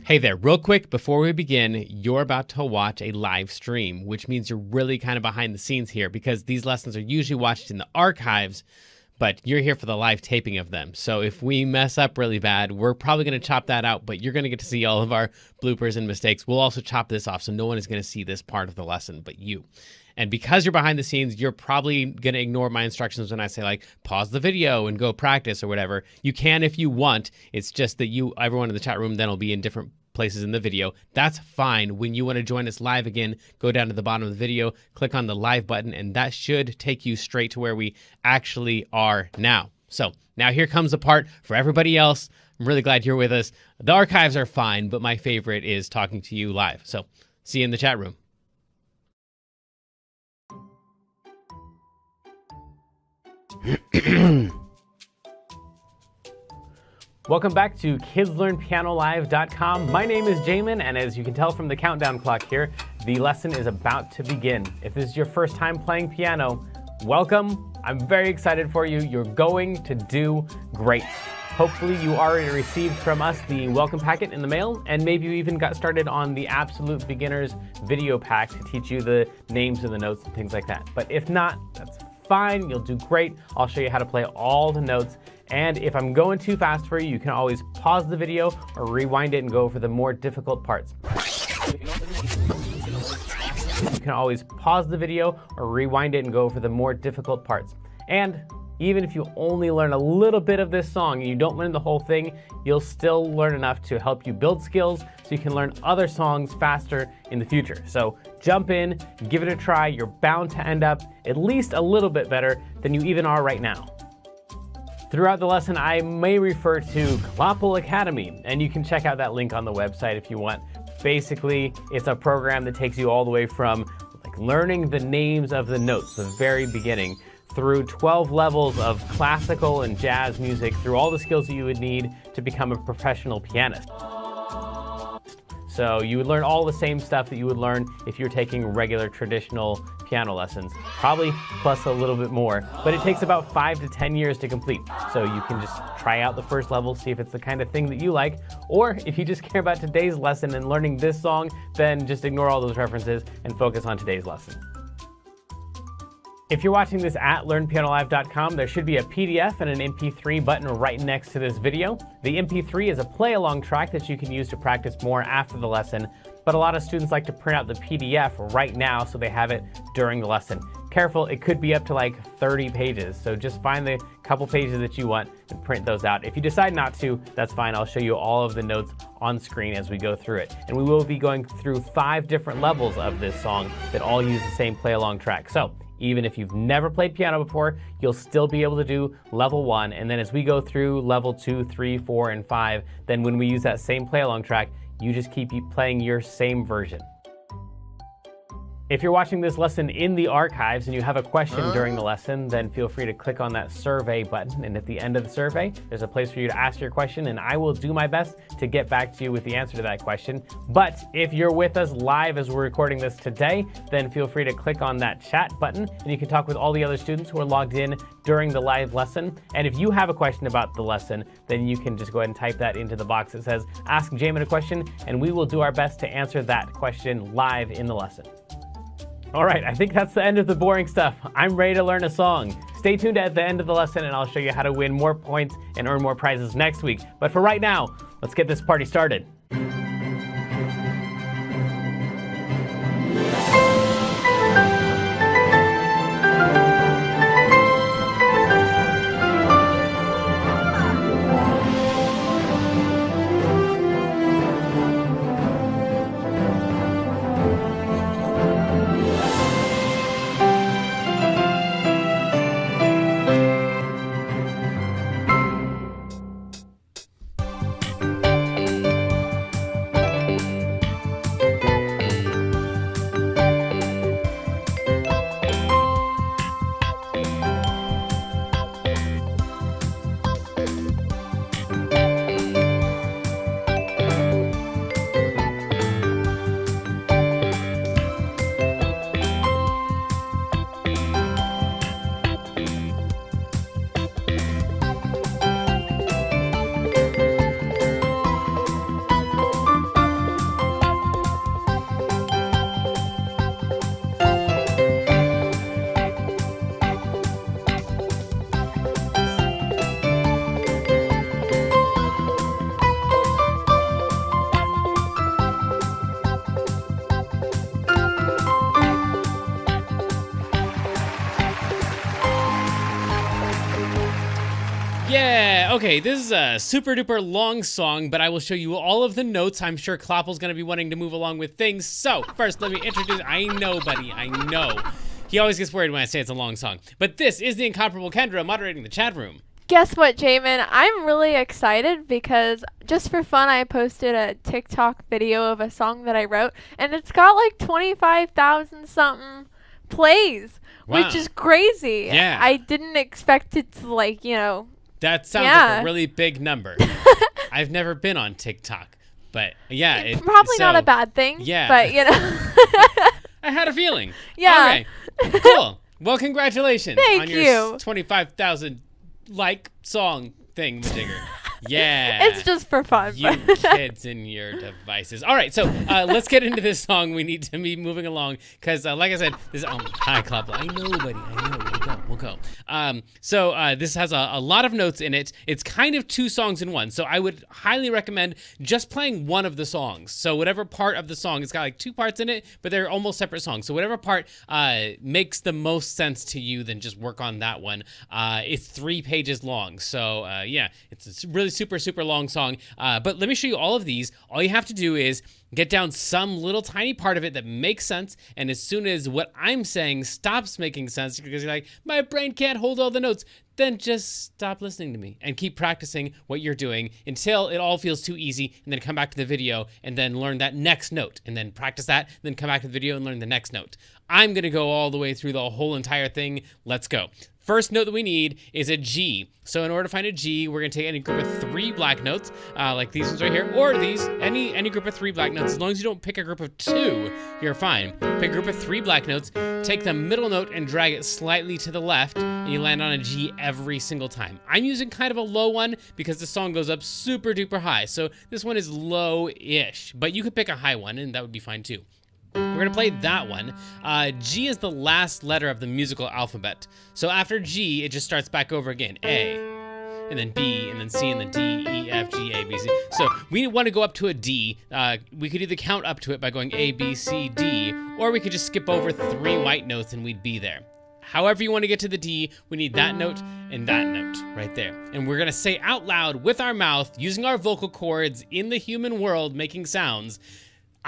Hey there, real quick, before we begin, you're about to watch a live stream, which means you're really kind of behind the scenes here because these lessons are usually watched in the archives, but you're here for the live taping of them. So if we mess up really bad, we're probably going to chop that out, but you're going to get to see all of our bloopers and mistakes. We'll also chop this off, so no one is going to see this part of the lesson but you. And because you're behind the scenes, you're probably going to ignore my instructions when I say, like, pause the video and go practice or whatever. You can if you want. It's just that everyone in the chat room then will be in different places in the video. That's fine. When you want to join us live again, go down to the bottom of the video, click on the live button, and that should take you straight to where we actually are now. So now here comes the part for everybody else. I'm really glad you're with us. The archives are fine, but my favorite is talking to you live. So see you in the chat room. Welcome back to KidsLearnPianoLive.com. My name is Jamin, and as you can tell from the countdown clock here, the lesson is about to begin. If this is your first time playing piano, welcome. I'm very excited for you. You're going to do great. Hopefully you already received from us the welcome packet in the mail, and maybe you even got started on the Absolute Beginners video pack to teach you the names of the notes and things like that. But if not, that's fine. You'll do great. I'll show you how to play all the notes. And if I'm going too fast for you, you can always pause the video or rewind it and go over the more difficult parts. You can always pause the video or rewind it and go over the more difficult parts. And even if you only learn a little bit of this song and you don't learn the whole thing, you'll still learn enough to help you build skills so you can learn other songs faster in the future. So jump in, give it a try. You're bound to end up at least a little bit better than you even are right now. Throughout the lesson, I may refer to Clopple Academy, and you can check out that link on the website if you want. Basically, it's a program that takes you all the way from learning the names of the notes, the very beginning, through 12 levels of classical and jazz music, through all the skills that you would need to become a professional pianist. So you would learn all the same stuff that you would learn if you're taking regular traditional piano lessons, probably plus a little bit more, but it takes about 5 to 10 years to complete. So you can just try out the first level, see if it's the kind of thing that you like, or if you just care about today's lesson and learning this song, then just ignore all those references and focus on today's lesson. If you're watching this at LearnPianoLive.com, there should be a PDF and an MP3 button right next to this video. The MP3 is a play-along track that you can use to practice more after the lesson, but a lot of students like to print out the PDF right now so they have it during the lesson. Careful, it could be up to like 30 pages, so just find the couple pages that you want and print those out. If you decide not to, that's fine. I'll show you all of the notes on screen as we go through it. And we will be going through 5 different levels of this song that all use the same play-along track. So even if you've never played piano before, you'll still be able to do level 1. And then as we go through level 2, 3, 4, and 5, then when we use that same play-along track, you just keep playing your same version. If you're watching this lesson in the archives and you have a question during the lesson, then feel free to click on that survey button. And at the end of the survey, there's a place for you to ask your question, and I will do my best to get back to you with the answer to that question. But if you're with us live as we're recording this today, then feel free to click on that chat button, and you can talk with all the other students who are logged in during the live lesson. And if you have a question about the lesson, then you can just go ahead and type that into the box that says, Ask Jamin a question, and we will do our best to answer that question live in the lesson. All right, I think that's the end of the boring stuff. I'm ready to learn a song. Stay tuned at the end of the lesson and I'll show you how to win more points and earn more prizes next week. But for right now, let's get this party started. Okay, this is a super duper long song, but I will show you all of the notes. I'm sure Kloppel's gonna be wanting to move along with things. So first, let me introduce, I know, buddy, I know. He always gets worried when I say it's a long song. But this is the incomparable Kendra moderating the chat room. Guess what, Jamin? I'm really excited because just for fun, I posted a TikTok video of a song that I wrote, and it's got like 25,000 something plays, which is crazy. Yeah. I didn't expect it to, like, you know. That sounds like a really big number. I've never been on TikTok, but yeah. It's probably not a bad thing. Yeah. But, you know. I had a feeling. Yeah. Okay, cool. Well, congratulations on your you. 25,000 like song thing, Majigger. Yeah. It's just for fun. You kids and your devices. All right, so let's get into this song. We need to be moving along because, like I said, this. Hi, Klopp. I know, buddy. I know. We'll go. So this has a lot of notes in it. It's kind of two songs in one. So I would highly recommend just playing one of the songs. So whatever part of the song, it's got like two parts in it, but they're almost separate songs. So whatever part makes the most sense to you, then just work on that one. It's 3 pages long. So yeah, it's a really super long song. But let me show you all of these. All you have to do is get down some little tiny part of it that makes sense, and as soon as what I'm saying stops making sense because you're like, my brain can't hold all the notes, then just stop listening to me and keep practicing what you're doing until it all feels too easy, and then come back to the video and then learn that next note, and then practice that, then come back to the video and learn the next note. I'm gonna go all the way through the whole entire thing. Let's go. First note that we need is a G. So in order to find a G, we're gonna take any group of 3 black notes, like these ones right here, or these, any group of 3 black notes. As long as you don't pick a group of 2, you're fine. Pick a group of 3 black notes, take the middle note and drag it slightly to the left, and you land on a G every single time. I'm using kind of a low one because the song goes up super duper high. So this one is low-ish, but you could pick a high one and that would be fine too. We're gonna play that one. G is the last letter of the musical alphabet. So after G, it just starts back over again. A, and then B, and then C, and then D, E, F, G, A, B, C. So we want to go up to a D. We could either count up to it by going A, B, C, D, or we could just skip over 3 white notes and we'd be there. However you want to get to the D, we need that note and that note right there. And we're gonna say out loud with our mouth, using our vocal cords in the human world, making sounds,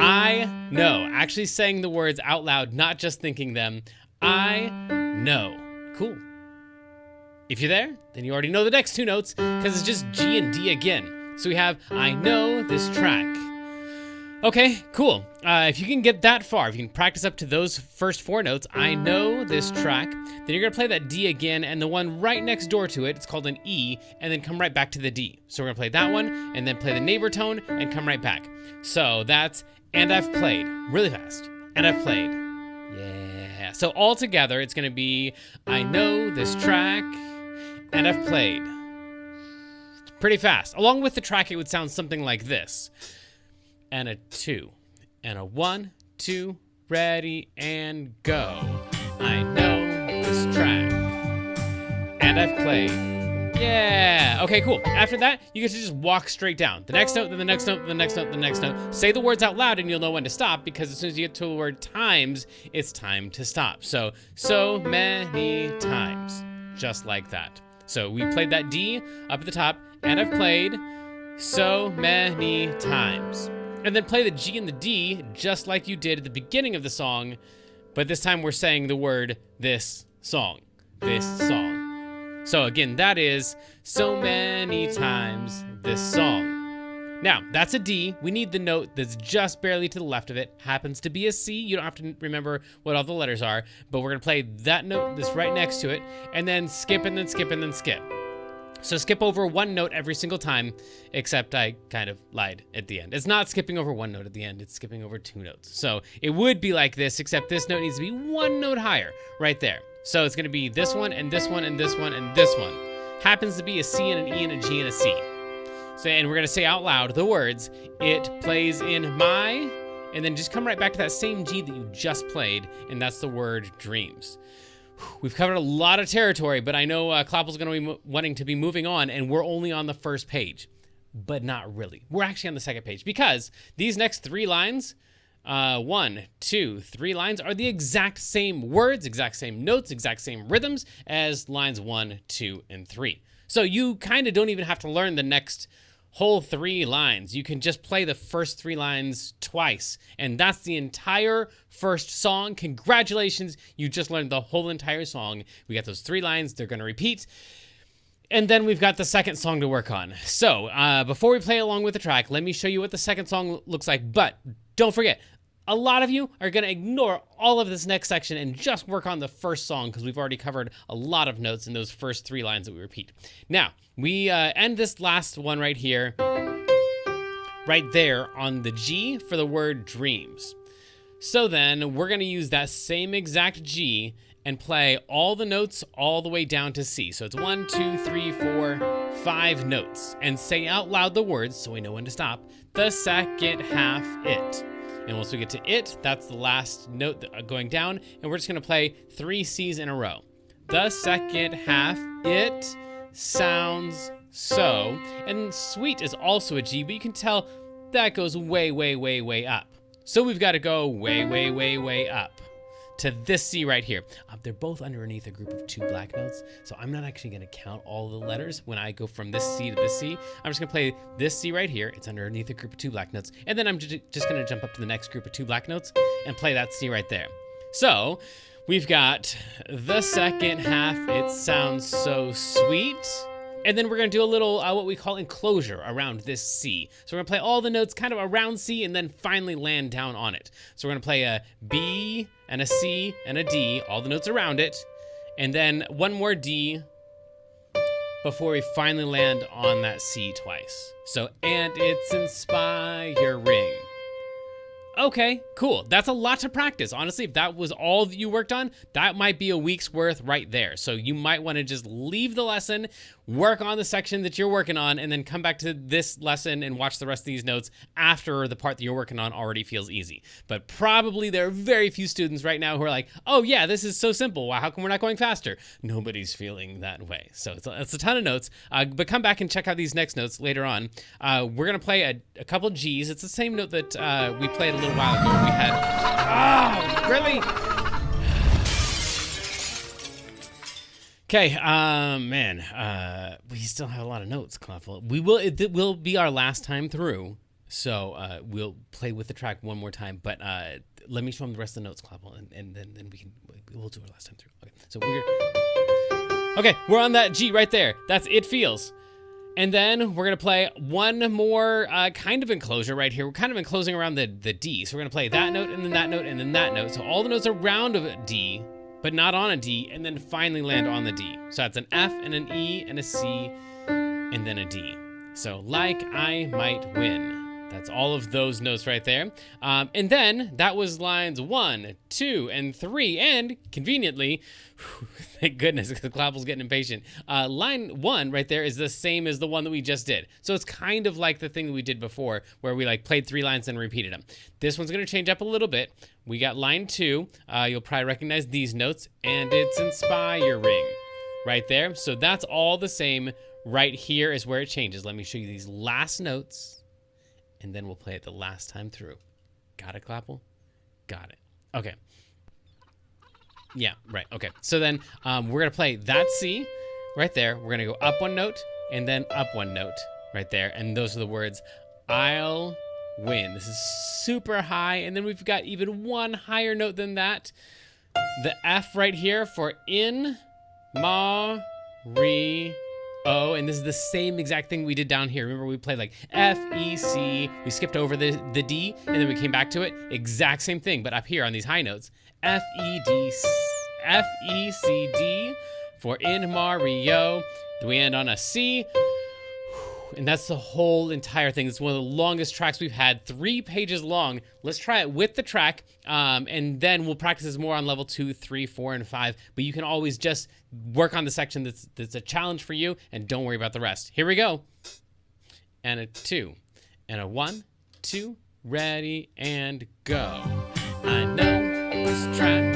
I know. Actually saying the words out loud, not just thinking them. I know. Cool. If you're there, then you already know the next 2 notes because it's just G and D again. So we have, I know this track. Okay, cool. If you can get that far, if you can practice up to those first 4 notes, I know this track, then you're gonna play that D again, and the one right next door to it, it's called an E, and then come right back to the D. So we're gonna play that one, and then play the neighbor tone, and come right back. So that's, and I've played, really fast, and I've played. Yeah. So all together, it's gonna be, I know this track, and I've played. It's pretty fast. Along with the track, it would sound something like this. And a 2, and a 1, 2, ready, and go. I know this track, and I've played. Yeah, okay, cool. After that, you get to just walk straight down. The next note, then the next note, then the next note, the next note. Say the words out loud and you'll know when to stop, because as soon as you get to the word times, it's time to stop. So many times, just like that. So we played that D up at the top, and I've played so many times. And then play the G and the D just like you did at the beginning of the song, but this time we're saying the word this song, this song. So again, that is so many times this song. Now, that's a D. We need the note that's just barely to the left of it. Happens to be a C. You don't have to remember what all the letters are, but we're gonna play that note that's right next to it, and then skip, and then skip, and then skip. So skip over 1 note every single time, except I kind of lied at the end. It's not skipping over 1 note at the end, it's skipping over 2 notes. So it would be like this, except this note needs to be 1 note higher, right there. So it's gonna be this one, and this one, and this one, and this one. Happens to be a C and an E and a G and a C. So, and we're gonna say out loud the words, it plays in my, and then just come right back to that same G that you just played, and that's the word dreams. We've covered a lot of territory, but I know Kloppel's going to be wanting to be moving on, and we're only on the first page. But not really. We're actually on the second page, because these next 3 lines, 1, 2, 3 lines, are the exact same words, exact same notes, exact same rhythms as lines 1, 2, and 3. So you kind of don't even have to learn the next whole 3 lines. You can just play the first 3 lines twice, and that's the entire first song. Congratulations, you just learned the whole entire song. We got those 3 lines, they're going to repeat, and then we've got the second song to work on. So before we play along with the track, let me show you what the second song looks like. But don't forget, a lot of you are going to ignore all of this next section and just work on the first song, because we've already covered a lot of notes in those first 3 lines that we repeat. Now, we end this last one right here, right there on the G for the word dreams. So then we're going to use that same exact G and play all the notes all the way down to C. So it's 1, 2, 3, 4, 5 notes. And say out loud the words so we know when to stop. The second half, it. And once we get to it, that's the last note going down, and we're just going to play 3 C's in a row. The second half, it sounds so. And sweet is also a G, but you can tell that goes way, way, way, way up. So we've got to go way, way, way, way up to this C right here. They're both underneath a group of 2 black notes, so I'm not actually going to count all the letters when I go from this C to this C. I'm just going to play this C right here. It's underneath a group of 2 black notes, and then I'm just going to jump up to the next group of 2 black notes and play that C right there. So we've got the second half, it sounds so sweet. And then we're going to do a little what we call enclosure around this C. So we're going to play all the notes kind of around C and then finally land down on it. So we're going to play a B and a C and a D, all the notes around it, and then one more D before we finally land on that C twice. So, and it's inspiring. Okay, cool. That's a lot to practice. Honestly, if that was all that you worked on, that might be a week's worth right there. So you might want to just leave the lesson, work on the section that you're working on, and then come back to this lesson and watch the rest of these notes after the part that you're working on already feels easy. But probably there are very few students right now who are like, oh yeah, this is so simple. Wow, how come we're not going faster? Nobody's feeling that way. So it's a ton of notes, but come back and check out these next notes later on. We're going to play a couple G's. It's the same note that we played a little while ago. We had, really? Okay, man, we still have a lot of notes, Clapple. It will be our last time through, so we'll play with the track one more time, but let me show them the rest of the notes, Clapple, and then we'll do it last time through. Okay, so we're on that G right there. That's It Feels. And then we're going to play one more kind of enclosure right here. We're kind of enclosing around the D. So we're going to play that note, and then that note, and then that note. So all the notes around a D, but not on a D, and then finally land on the D. So that's an F and an E and a C and then a D. So like I might win. That's all of those notes right there. And then that was lines 1, 2, and 3. And conveniently, thank goodness, because Clapple's getting impatient. Line 1 right there is the same as the one that we just did. So it's kind of like the thing that we did before, where we like played 3 lines and repeated them. This one's going to change up a little bit. We got line 2. You'll probably recognize these notes, and it's inspiring right there. So that's all the same. Right here is where it changes. Let me show you these last notes, and then we'll play it the last time through. Got it, Clapple? Got it. Okay. Yeah, right. Okay. So then we're going to play that C right there. We're going to go up 1 note and then up 1 note right there. And those are the words, I'll win. This is super high. And then we've got even one higher note than that. The F right here for in, ma, re, O, and this is the same exact thing we did down here. Remember, we played like F, E, C. We skipped over the D, and then we came back to it. Exact same thing, but up here on these high notes. F, E, D, F, E, C, D for in Mario. We end on a C. And that's the whole entire thing. It's one of the longest tracks we've had, 3 pages long. Let's try it with the track, and then we'll practice this more on level 2, 3, 4, and 5. But you can always just work on the section that's a challenge for you, and don't worry about the rest. Here we go. And a 2, and a 1, 2, ready, and go. I know this track,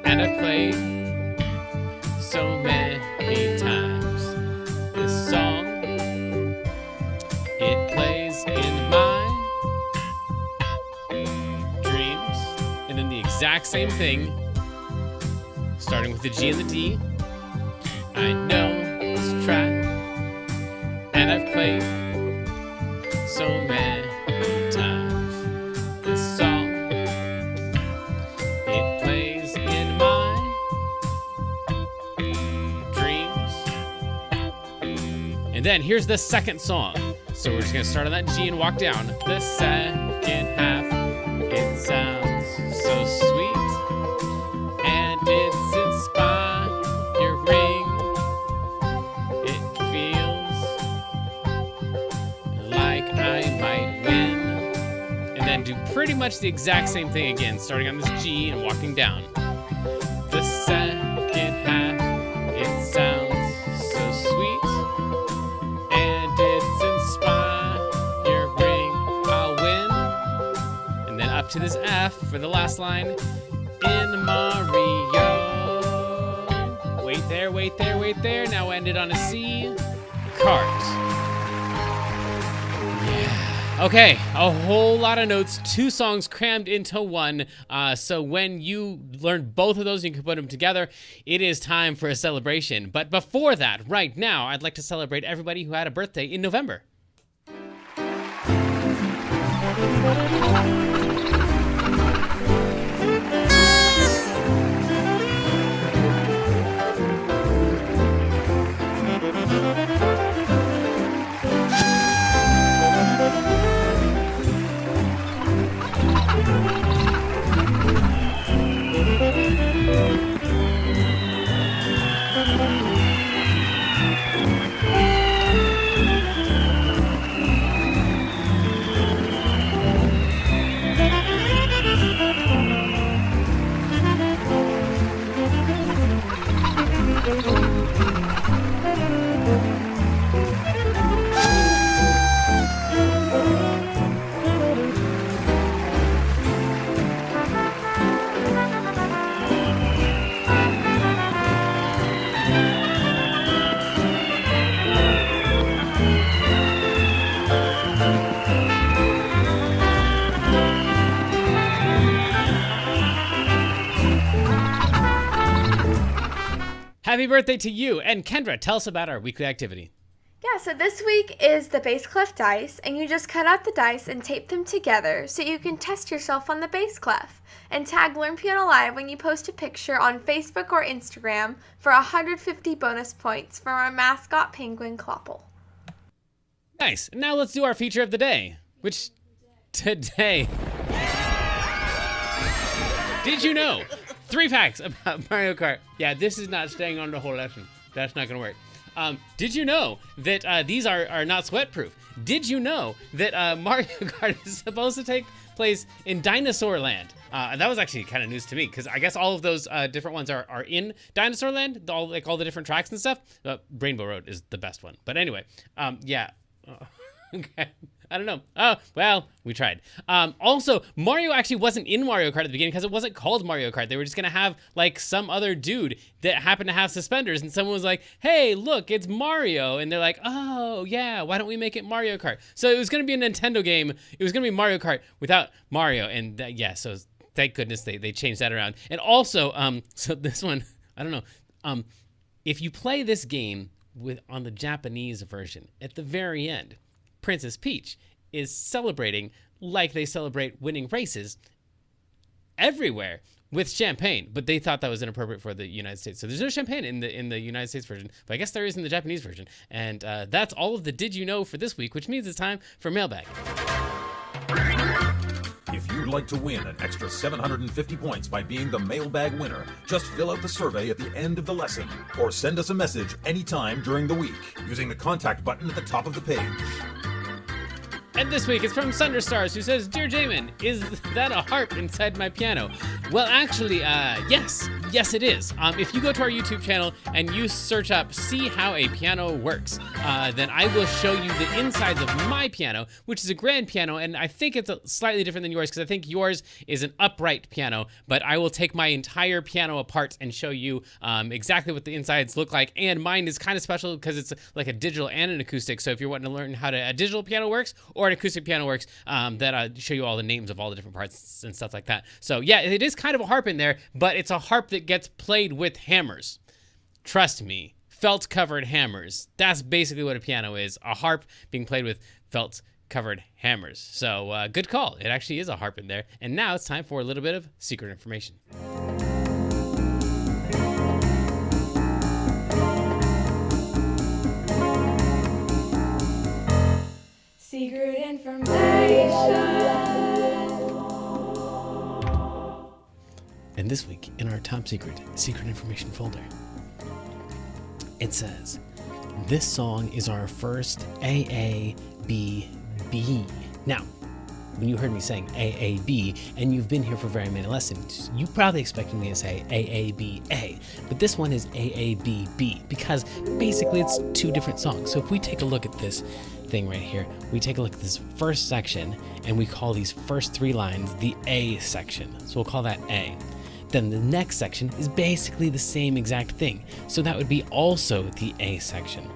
and I've played so many times this song. It plays in my dreams. And then the exact same thing, starting with the G and the D. I know this track, and I've played so many times this song. It plays in my dreams. And then here's the second song. So we're just gonna start on that G and walk down. The second half, it sounds so sweet, and it's inspiring. It feels like I might win. And then do pretty much the exact same thing again, starting on this G and walking down. The second half, it sounds so sweet, and it's inspiring. I'll win. And then up to this F for the last line. In Mario. Wait there, wait there, wait there. Now ended on a C. Kart. Yeah. Okay, a whole lot of notes. 2 songs crammed into one. So when you learn both of those, you can put them together. It is time for a celebration. But before that, right now, I'd like to celebrate everybody who had a birthday in November. Happy birthday to you. And Kendra, tell us about our weekly activity. Yeah, so this week is the bass clef dice, and you just cut out the dice and tape them together so you can test yourself on the bass clef. And tag Learn Piano Live when you post a picture on Facebook or Instagram for 150 bonus points from our mascot penguin Clopple. Nice. Now let's do our feature of the day, which today... Did you know? 3 facts about Mario Kart. Yeah, this is not staying on the whole lesson. That's not going to work. Did you know that these are not sweat-proof? Did you know that Mario Kart is supposed to take place in Dinosaur Land? That was actually kind of news to me, because I guess all of those different ones are in Dinosaur Land, all the different tracks and stuff. Rainbow Road is the best one. But anyway, yeah. Okay. I don't know. Oh, well, we tried. Also, Mario actually wasn't in Mario Kart at the beginning because it wasn't called Mario Kart. They were just going to have, like, some other dude that happened to have suspenders, and someone was like, hey, look, it's Mario. And they're like, oh, yeah, why don't we make it Mario Kart? So it was going to be a Nintendo game. It was going to be Mario Kart without Mario. And, yeah, so thank goodness they changed that around. And also, so this one, I don't know. If you play this game on the Japanese version, at the very end, Princess Peach is celebrating like they celebrate winning races everywhere with champagne, but they thought that was inappropriate for the United States. So there's no champagne in the United States version, but I guess there is in the Japanese version. And that's all of the Did You Know for this week, which means it's time for Mailbag. If you'd like to win an extra 750 points by being the Mailbag winner, just fill out the survey at the end of the lesson, or send us a message anytime during the week using the contact button at the top of the page. And this week it's from Sunderstars, who says, Dear Jamin, is that a harp inside my piano? Well, actually, yes. Yes, it is. If you go to our YouTube channel and you search up See How a Piano Works, then I will show you the insides of my piano, which is a grand piano, and I think it's slightly different than yours, because I think yours is an upright piano, but I will take my entire piano apart and show you exactly what the insides look like, and mine is kind of special because it's like a digital and an acoustic, so if you're wanting to learn how a digital piano works or an acoustic piano works, that I'll show you all the names of all the different parts and stuff like that. So yeah, it is kind of a harp in there, but it's a harp that gets played with hammers. Trust me, felt-covered hammers. That's basically what a piano is, a harp being played with felt-covered hammers. So good call. It actually is a harp in there. And now it's time for a little bit of secret information. Secret information. And this week, in our top secret information folder, it says, this song is our first AABB. Now, when you heard me saying AAB, and you've been here for very many lessons, you probably expected me to say AABA, but this one is AABB, because basically it's two different songs. So if we take a look at this thing right here, we take a look at this first section, and we call these first 3 lines the A section. So we'll call that A. Then the next section is basically the same exact thing. So that would be also the A section.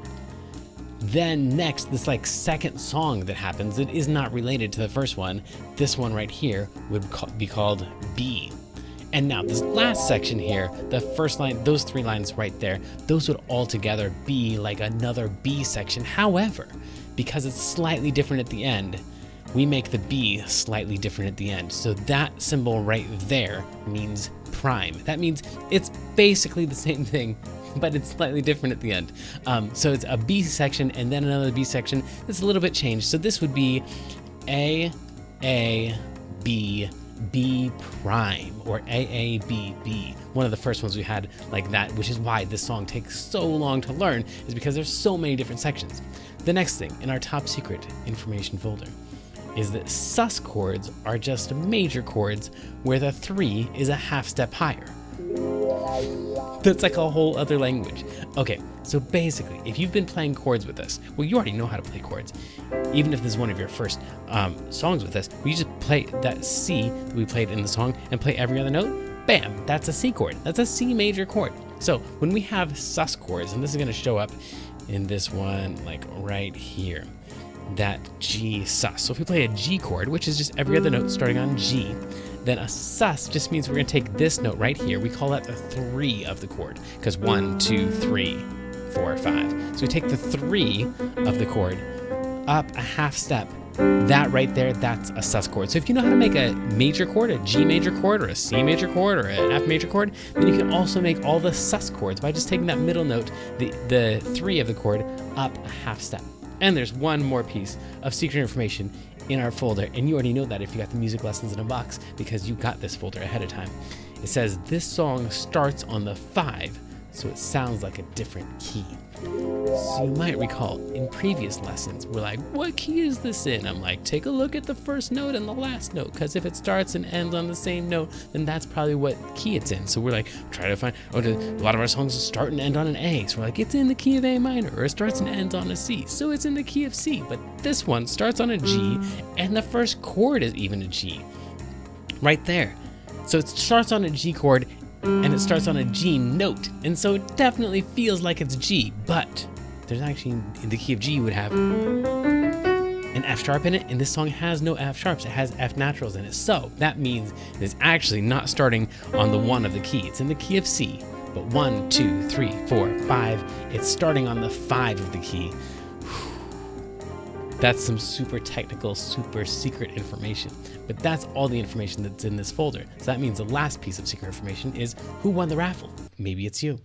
Then next, this like second song that happens that is not related to the first one, this one right here would be called B. And now this last section here, the first line, those 3 lines right there, those would all together be like another B section. However, because it's slightly different at the end, we make the B slightly different at the end. So that symbol right there means prime. That means it's basically the same thing, but it's slightly different at the end. So it's a B section and then another B section that's a little bit changed. So this would be A, B, B prime, or AABB. One of the first ones we had like that, which is why this song takes so long to learn, is because there's so many different sections. The next thing in our top secret information folder is that sus chords are just major chords where the 3 is a half step higher. That's like a whole other language. Okay, so basically, if you've been playing chords with us, well, you already know how to play chords. Even if this is one of your first songs with us, we just play that C that we played in the song and play every other note. Bam, that's a C chord. That's a C major chord. So when we have sus chords, and this is going to show up in this one, like right here, that G sus. So if we play a G chord, which is just every other note starting on G, then a sus just means we're going to take this note right here. We call that the 3 of the chord, because 1, 2, 3, 4, 5. So we take the 3 of the chord up a half step. That right there, that's a sus chord. So if you know how to make a major chord, a G major chord, or a C major chord, or an F major chord, then you can also make all the sus chords by just taking that middle note, the 3 of the chord, up a half step. And there's one more piece of secret information in our folder, and you already know that if you got the music lessons in a box, because you got this folder ahead of time. It says this song starts on the 5, so it sounds like a different key. So you might recall in previous lessons, we're like, what key is this in? I'm like, take a look at the first note and the last note, because if it starts and ends on the same note, then that's probably what key it's in. So we're like, try to find, a lot of our songs start and end on an A. So we're like, it's in the key of A minor, or it starts and ends on a C. So it's in the key of C, but this one starts on a G, and the first chord is even a G. Right there. So it starts on a G chord, and it starts on a G note, and so it definitely feels like it's G, but there's actually, in the key of G, you would have an F sharp in it, and this song has no F sharps, it has F naturals in it, so that means it's actually not starting on the 1 of the key, it's in the key of C, but 1, 2, 3, 4, 5, it's starting on the 5 of the key. That's some super technical, super secret information. But that's all the information that's in this folder. So that means the last piece of secret information is who won the raffle. Maybe it's you.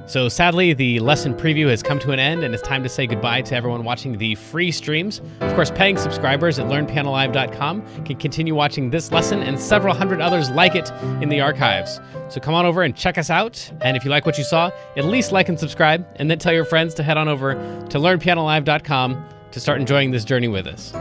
So sadly, the lesson preview has come to an end, and it's time to say goodbye to everyone watching the free streams. Of course, paying subscribers at learnpianolive.com can continue watching this lesson and several hundred others like it in the archives. So come on over and check us out, and if you like what you saw, at least like and subscribe, and then tell your friends to head on over to learnpianolive.com to start enjoying this journey with us.